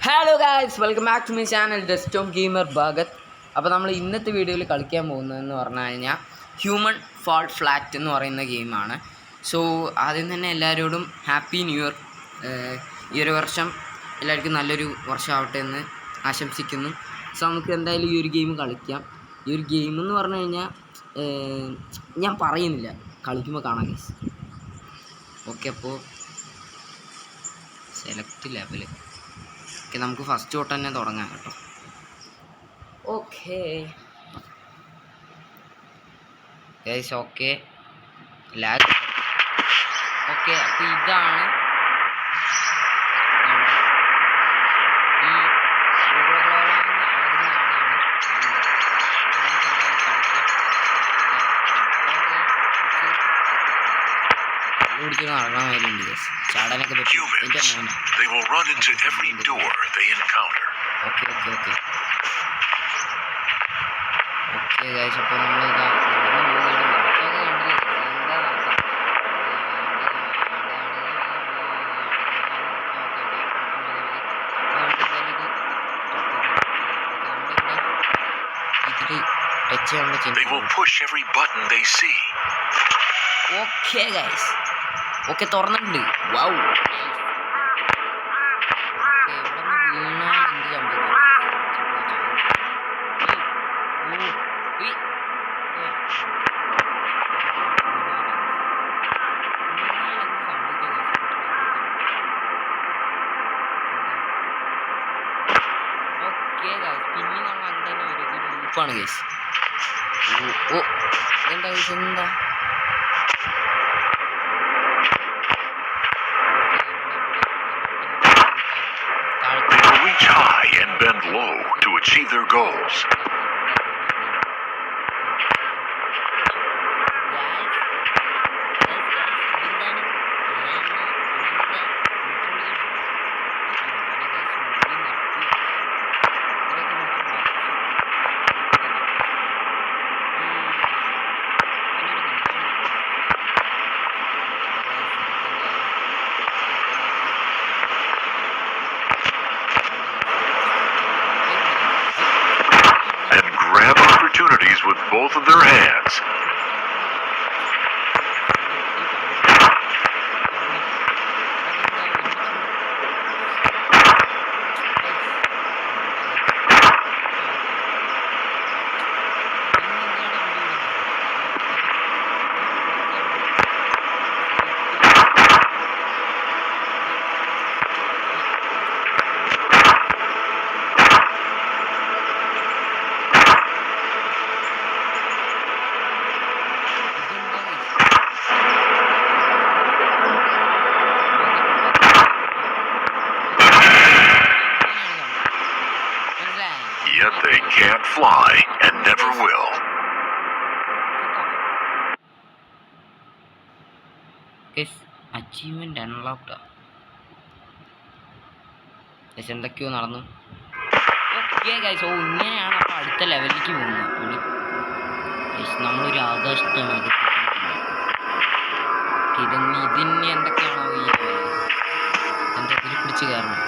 Hello guys, welcome back to my channel desktop gamer ഭാഗത്ത്. അപ്പോൾ നമ്മൾ ഇന്നത്തെ വീഡിയോയിൽ കളിക്കാൻ പോകുന്നതെന്ന് പറഞ്ഞു കഴിഞ്ഞാൽ ഹ്യൂമൻ ഫാൾ ഫ്ലാറ്റ് എന്ന് പറയുന്ന ഗെയിമാണ്. സോ ആദ്യം തന്നെ എല്ലാവരോടും ഹാപ്പി ന്യൂ ഇയർ. ഈ ഒരു വർഷം എല്ലാവർക്കും നല്ലൊരു വർഷമാവട്ടെ എന്ന് ആശംസിക്കുന്നു. സോ നമുക്ക് എന്തായാലും ഈ ഒരു ഗെയിം കളിക്കാം. ഈ ഒരു ഗെയിം എന്ന് പറഞ്ഞു കഴിഞ്ഞാൽ ഞാൻ പറയുന്നില്ല, കളിക്കുമ്പോൾ കാണാം ഗൈസ്. ഓക്കെ, അപ്പോൾ സെലക്ട് ലെവൽ. ഓക്കെ, നമുക്ക് ഫസ്റ്റ് തൊട്ട് തന്നെ തുടങ്ങാം കേട്ടോ. Okay guys, okay lag. Okay, അപ്പോൾ ഇതാണ് ചാടാനൊക്കെ പറ്റും. They will run into every door they encounter. Okay guys, അപ്പോൾ നമ്മളിതാ They will push every button they see. Okay guys, okay തുറന്നിട്ടുണ്ട്. വൗ, പിന്നെ നമ്മൾ അങ്ങനെ ഒരു ലൂപ്പാണ് ഗൈസ്. ഓ എന്താ ഗൈസ്, എന്താ They will reach high and bend low to achieve their goals. Opportunities with both of their hands. Yet they can't fly and never will. Guys, achievement unlocked. Guys, എന്തൊക്കെയോ നടന്നു. Okay guys, ഓ ഇങ്ങനെയാണ് അപ്പോൾ അടുത്ത ലെവലിലേക്ക് പോകുന്നത്. Guys, നമ്മളൊരു ആകാശത്താണ് ഇതിന് എന്തൊക്കെയാണോ ഈ എന്താ ഇതിൽ പിടിച്ച് കയറണം.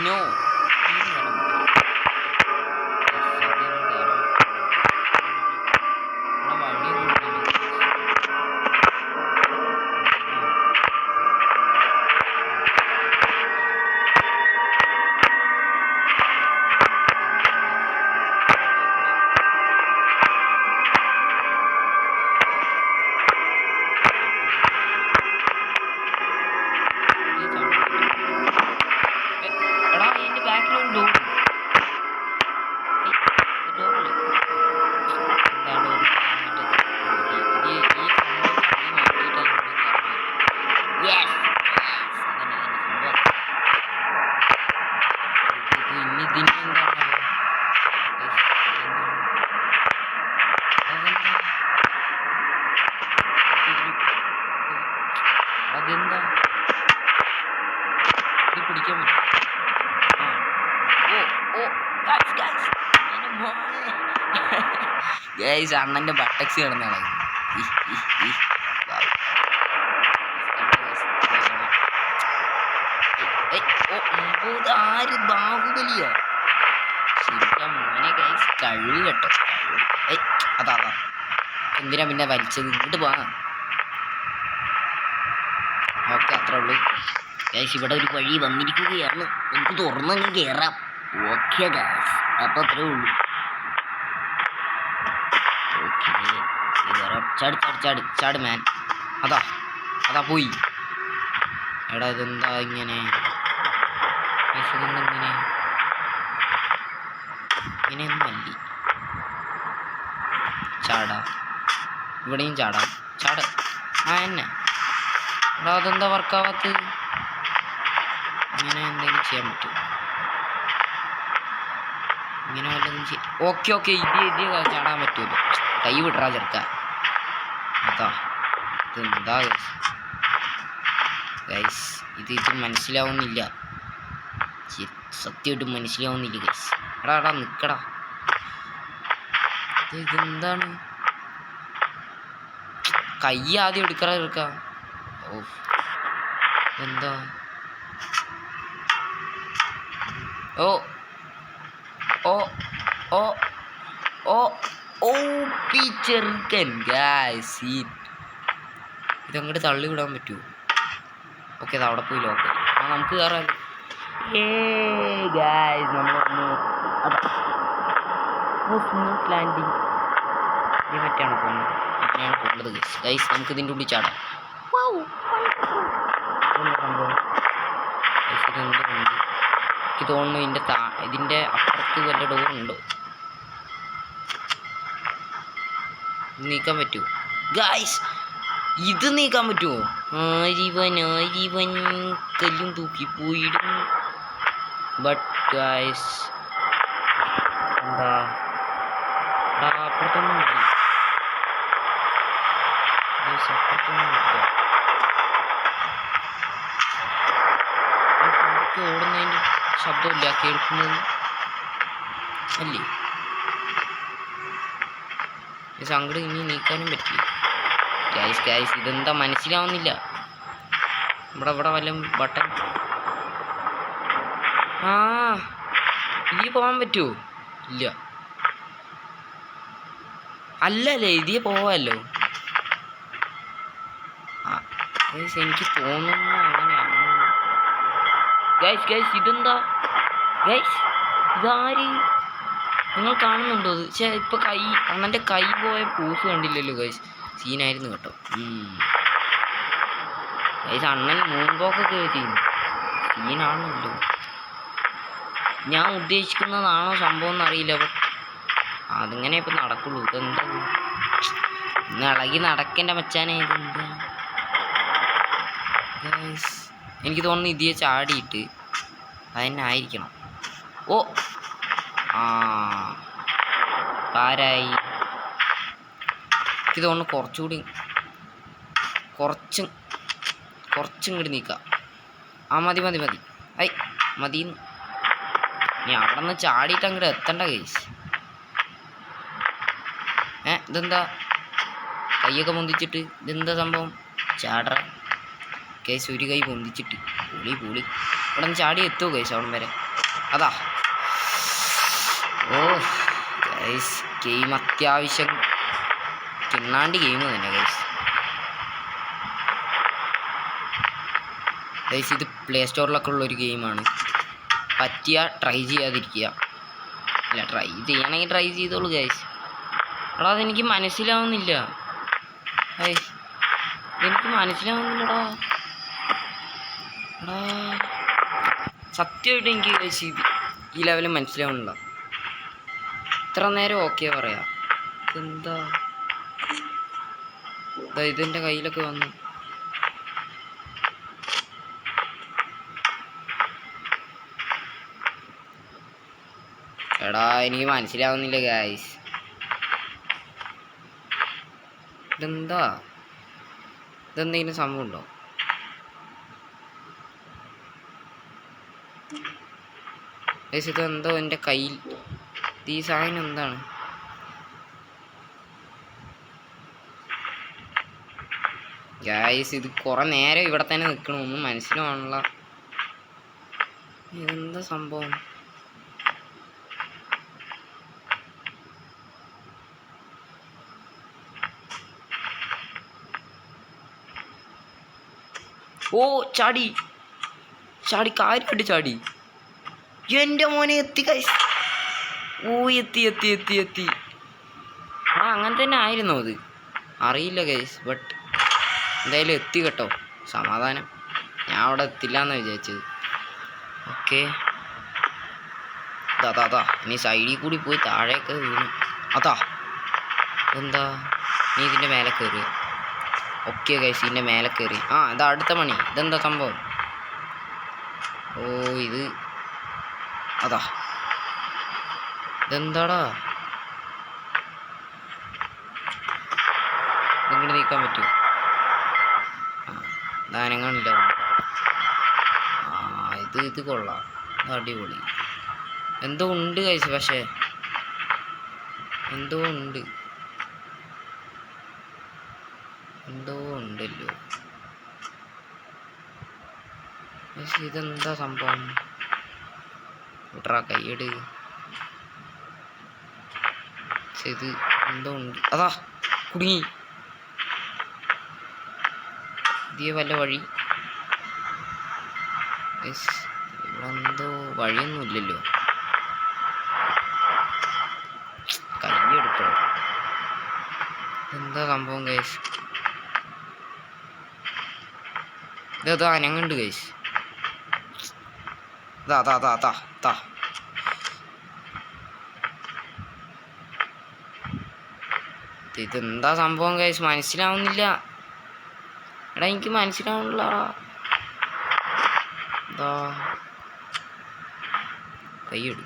No. ഗൈസ് അണ്ണൻ്റെ ബട്ടക്സ് കിടന്ന് കളയുന്നു. ആര് ബാഹുബലിയോ ശരിക്കും മോനെ ഗൈസ് കഴിവ് കേട്ടോ. അതാ എന്തിനാ പിന്നെ വലിച്ചത്? ഇങ്ങോട്ട് പോകാം. ഓക്കെ അത്രേ ഉള്ളൂ ഗൈസ്. ഇവിടെ ഒരു വഴി വന്നിരിക്കുകയാണ്, നമുക്ക് തുറന്നങ്ങ് കയറാം. ഓക്കെ ഗൈസ്, അപ്പം അത്രേ ഉള്ളൂ. ഓക്കെ ചാട് ചാട് ചാട് ചാട് മാൻ. അതാ പോയി. എടാ ഇതെന്താ ഇങ്ങനെ? ഇങ്ങനെയൊന്നും അല്ലേ. ചാടാ, ഇവിടെയും ചാടാം. ചാട് എന്നെ. എടാ അതെന്താ വർക്കാവാത്ത? ഇങ്ങനെ എന്തെങ്കിലും ചെയ്യാൻ പറ്റുമോ? ഇങ്ങനെ വല്ലതും ചെയ്യാം. ഓക്കെ ഇത് ചാടാൻ പറ്റുമല്ലോ. കൈ വിടറാ ചെറുക്ക. ഇതെന്താ ഗൈസ്? ഇത് മനസ്സിലാവുന്നില്ല, സത്യമായിട്ടും മനസ്സിലാവുന്നില്ല ഗൈസ്. എടാ നിക്കടാ. ഇതെന്താണ്? കൈ ആദ്യം എടുക്കടാ ചെറുക്ക. എന്താ? ചെറുക്കൻ ഗൈസ്. ഇതങ്ങോട്ട് തള്ളി വിടാൻ പറ്റുമോ? ഓക്കെ അത് അവിടെ പോയി ലോക്ക്. നമുക്ക് കയറാമല്ലോ. ഗൈസ് നമ്മൾ വന്നു. Smooth landing. ഇത് മറ്റാണ് പോകുന്നത്, അങ്ങനെയാണ് പോകുന്നത് ഗൈസ്. നമുക്ക് ഇതിൻ്റെ ഉള്ളിൽ ചാടാം. സംഭവം എന്തുകൊണ്ട് എനിക്ക് തോന്നുന്നു ഇതിൻ്റെ അപ്പുറത്ത് വല്ല ഡോറുണ്ടോ? നീക്കാൻ പറ്റുമോ ഗൈസ്? ഇത് നീക്കാൻ പറ്റുമോ? ആരിവൻ കല്ലും തൂക്കിപ്പോയിടും. ബട്ട് ഗൈസ് എന്താ അപ്പുറത്തൊന്നും ഇല്ല. ഓടുന്നതിൻ്റെ ശബ്ദമില്ല കേൾക്കുന്നത് അല്ലേ? സങ്കടം ഇനി നീക്കാനും പറ്റില്ല ഗൈസ്. ഇതെന്താ മനസ്സിലാവുന്നില്ല. ഇവിടെ വല്ല ബട്ടൺ. ഇതിൽ പോകാൻ പറ്റുമോ? ഇല്ല. അല്ലല്ലേ, ഇതിൽ പോവാമല്ലോ. എനിക്ക് തോന്നുന്നു അങ്ങനെയാണ് ഗൈസ്. ഇതെന്താ ഗൈസ്? ഇതാര്? നിങ്ങൾ കാണുന്നുണ്ടോ? അത് ഇപ്പൊ അണ്ണൻ്റെ കൈ പോയ പൂസ് കണ്ടില്ലല്ലോ ഗൈസ്. സീനായിരുന്നു കേട്ടോ ഗൈസ്. അണ്ണൻ മൂമ്പോക്കൊക്കെ ചെയ്യുന്നു. സീനാണല്ലോ. ഞാൻ ഉദ്ദേശിക്കുന്നതാണോ സംഭവം എന്നറിയില്ല. ബട്ട് അതിങ്ങനെ ഇപ്പം നടക്കുള്ളൂ. ഇതെന്താ ഇന്ന് ഇളകി നടക്കേണ്ട മച്ചാനെ? ഇതെന്താ ഗൈസ്? എനിക്ക് തോന്നുന്നു ഇതിയെ ചാടിയിട്ട് അതന്നെ ആയിരിക്കണം. ആരായി? എനിക്ക് തോന്നുന്നു കുറച്ചും ഇങ്ങോട്ട് നീക്കാം. മതി മതിന്ന്. ഇനി അവിടെ നിന്ന് ചാടിയിട്ട് അങ്ങോട്ട് എത്തണ്ട ഗൈസ്. ഇതെന്താ കൈയൊക്കെ പൊന്തിച്ചിട്ട്? ഇതെന്താ സംഭവം? ചാടറ ഗൈസ്. ഒരു കൈ പൊന്തിച്ചിട്ട് പൊളി. ഇവിടെ നിന്ന് ചാടി എത്തുമോ ഗൈസ് അവിടം വരെ? ഗൈസ് ഗെയിം അത്യാവശ്യം കിണ്ണാണ്ടി ഗെയിം തന്നെ ഗൈസ്. ഇത് പ്ലേ സ്റ്റോറിലൊക്കെ ഉള്ളൊരു ഗെയിമാണ്. പറ്റിയ ട്രൈ ചെയ്യാതിരിക്കുക. അല്ല, ട്രൈ ചെയ്യണമെങ്കിൽ ട്രൈ ചെയ്തോളൂ ഗൈസ്. അതെനിക്ക് മനസ്സിലാവുന്നില്ല. എനിക്ക് മനസ്സിലാവുന്നില്ലടാ. സത്യമായിട്ട് എനിക്ക് ഗൈസ് ഈ ലെവലിൽ മനസ്സിലാവുന്നില്ല. ഇത്ര നേരം ഓക്കെ പറയാം. ഇതെന്താ ഇതെൻ്റെ കയ്യിലൊക്കെ വന്നു. എനിക്ക് മനസ്സിലാവുന്നില്ല ഗൈസ്. ഇതെന്തെങ്കിലും സംഭവം ഉണ്ടോ? ഗൈസ് ഇതെന്തോ എൻ്റെ കയ്യിൽ. ഈ സാധനം എന്താണ്? ഗായ്സ് ഇത് കുറെ നേരം ഇവിടെ തന്നെ നിൽക്കണം, ഒന്നും മനസ്സിലാവണല്ല. എന്താ സംഭവം? ഓ ചാടി ചാടി, കാര്യമായിട്ട് ചാടി. എൻ്റെ മോനെ എത്തി ഗൈസ്. ഓ എത്തി എത്തി എത്തി എത്തി. ആ അങ്ങനെ തന്നെ ആയിരുന്നു അത്, അറിയില്ല ഗൈസ്. ബട്ട് എന്തായാലും എത്തി കേട്ടോ, സമാധാനം. ഞാൻ അവിടെ എത്തില്ല എന്നാണ് വിചാരിച്ചത്. ഓക്കെ, അതാ അതാ ഇനി സൈഡിൽ കൂടി പോയി താഴേക്ക് വീണു. അതാ എന്താ, നീ ഇതിൻ്റെ മേലെ കയറി. ഓക്കെ ഗൈസ്, ഇതിൻ്റെ മേലെ കയറി. ആ ഇതാ അടുത്ത പണി. ഇതെന്താ സംഭവം? ഓ ഇത് അതാ, ഇതെന്താടാ? ഇങ്ങനെ നീക്കാൻ പറ്റുമോ? ദാനങ്ങളില്ല. ആ ഇത് കൊള്ളാം, അടിപൊളി. എന്തോ ഉണ്ട് കഴിച്ചു, പക്ഷേ എന്തോ ഉണ്ടല്ലോ. പക്ഷെ ഇതെന്താ സംഭവം? വിട്രാ കൈയ്യട്. ഇത് എന്തോ ഉണ്ട്. അതാ കുടുങ്ങി. ഇതേ വല്ല വഴി? ഇവിടെ എന്തോ വഴിയൊന്നുമില്ലല്ലോ. കയ്യെടുത്തോ? എന്താ സംഭവം ഗൈസ്? ഇതാ അനങ്ങുണ്ട് ഗൈസ്. ഇതാ ഇതെന്താ സംഭവം ഗൈസ്? മനസ്സിലാവുന്നില്ല. എടാ എനിക്ക് മനസ്സിലാവണില്ല. എന്താ കൈയ്യട്?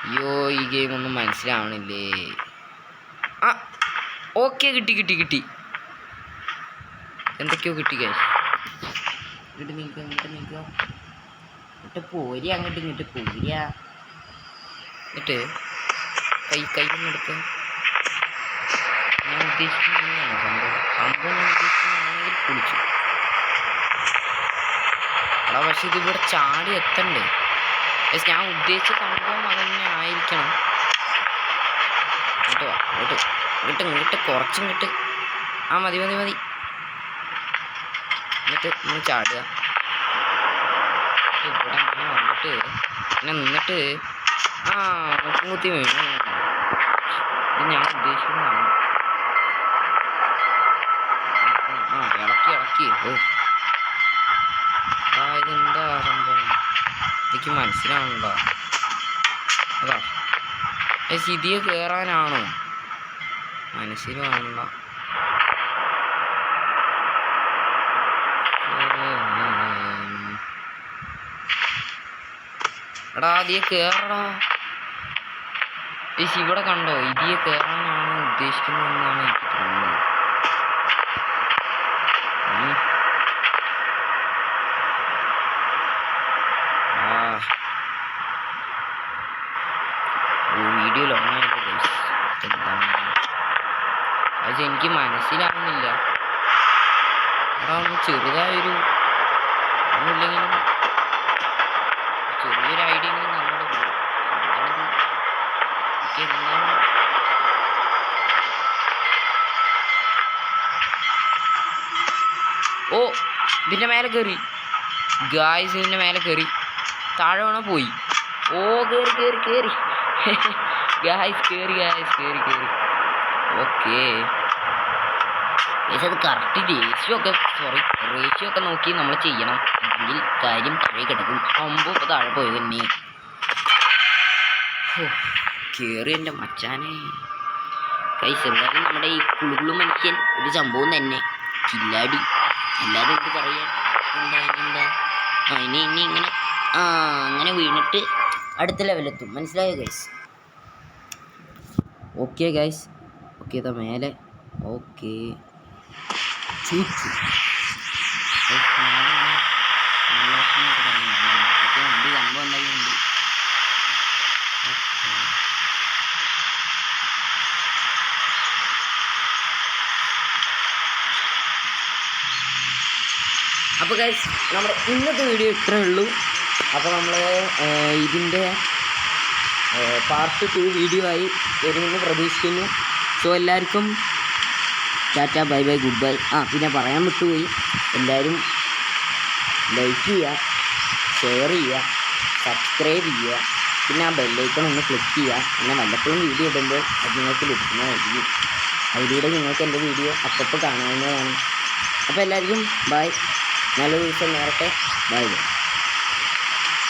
അയ്യോ ഈ ഗെയിം ഒന്നും മനസ്സിലാവണില്ലേ. ആ ഓക്കെ, കിട്ടി. എന്തൊക്കെയോ കിട്ടി ഗൈസ്. ഇങ്ങോട്ട് പോരി, ഇങ്ങോട്ട് പോരിയ. എന്നിട്ട് കൈയൊന്നും എടുത്ത് ഞാൻ ഉദ്ദേശിക്കുന്നതാണ് സംഭവം ഞാൻ ഉദ്ദേശിക്കുന്നതാണെങ്കിൽ കുളിച്ചു. എടാ പക്ഷെ ഇതിവിടെ ചാടി എത്തണ്ടേ? പക്ഷെ ഞാൻ ഉദ്ദേശിച്ച സംഭവം അതന്നെ ആയിരിക്കണം. ഇങ്ങോട്ട് കുറച്ചിങ്ങോട്ട്. ആ മതി. എന്നിട്ട് നമ്മൾ ചാടുക. ഇവിടെ അങ്ങനെ വന്നിട്ട് പിന്നെ നിന്നിട്ട് ആ മുത്തി വീണു. ഇത് ഞാൻ ഉദ്ദേശിക്കുന്നതാണ്. ആ ഇളക്കി. ഓ ഇതെന്താ സംഭവം? എനിക്ക് മനസ്സിലാവണല്ലോ. അതാ സിതിയെ കയറാനാണോ? മനസ്സിലാവണല്ലോ. എടാ അതിയെ കയറടാ. ഇവിടെ കണ്ടോ, ഇതിയെ കയറാനാണ് ഉദ്ദേശിക്കുന്നതെന്നാണ് എനിക്ക് തോന്നുന്നത്. വീഡിയോ ലോങ്ങായിട്ട് എന്താണ് പക്ഷെ എനിക്ക് മനസ്സിലാവുന്നില്ല. എടാ ഒന്ന് ചെറുതായൊരു ഒന്നുമില്ലെങ്കിലും ചെറിയൊരു ഐഡിയ എങ്കിലും നമ്മുടെ ഓ ഇതിൻ്റെ മേലെ കയറി ഗായ്സ്. ഇതിൻ്റെ മേലെ കയറി താഴെ വേണോ പോയി. ഓ കയറി ഗായ്സ് കയറി. ഓക്കെ അത് കറക്റ്റ് റേഷ്യോ ഒക്കെ നോക്കി നമ്മൾ ചെയ്യണം. എങ്കിൽ കാര്യം താഴെ കിടക്കും. ഇപ്പോൾ താഴെ പോയത് തന്നെ. കയറി എൻ്റെ മച്ചാനെ. കൈസ് എന്തായാലും നമ്മുടെ ഈ കുളുകുളു മനുഷ്യൻ ഒരു സംഭവം തന്നെ, കില്ലാടി. അല്ലാതെ എന്ത് പറയാൻ. എന്താ ഇനി ഇങ്ങനെ അങ്ങനെ വീണിട്ട് അടുത്ത ലെവലെത്തും. മനസ്സിലായോ ഗൈസ്? ഓക്കെ ഗൈസ്, ഓക്കെ ഇതാ മേലെ. ഓക്കെ ചൂച്ചു സംഭവം എന്തായാലും അപ്പോൾ ഗൈസ് നമ്മുടെ ഇന്നത്തെ വീഡിയോ ഇത്രയേ ഉള്ളൂ. അപ്പോൾ നമ്മൾ ഇതിൻ്റെ പാർട്ട് 2 വീഡിയോ ആയി വരുമെന്ന് പ്രതീക്ഷിക്കുന്നു. സോ എല്ലാവർക്കും Tata, bye bye, good bye. പിന്നെ പറയാൻ വിട്ടുപോയി, എല്ലാവരും ലൈക്ക് ചെയ്യുക, ഷെയർ ചെയ്യുക, സബ്സ്ക്രൈബ് ചെയ്യുക, പിന്നെ ആ ബെല്ലൈക്കൺ ഒന്ന് ക്ലിക്ക് ചെയ്യുക. പിന്നെ വല്ലപ്പോഴും വീഡിയോ ഇടുമ്പോൾ അത് നിങ്ങൾക്ക് ലഭിക്കുന്നതായിരിക്കും. അതിലൂടെ നിങ്ങൾക്ക് എൻ്റെ വീഡിയോ അപ്പോൾ കാണാവുന്നതാണ്. അപ്പോൾ എല്ലാവർക്കും ബൈ, നല്ല ദിവസം നേരത്തെ, ബൈ ബൈ.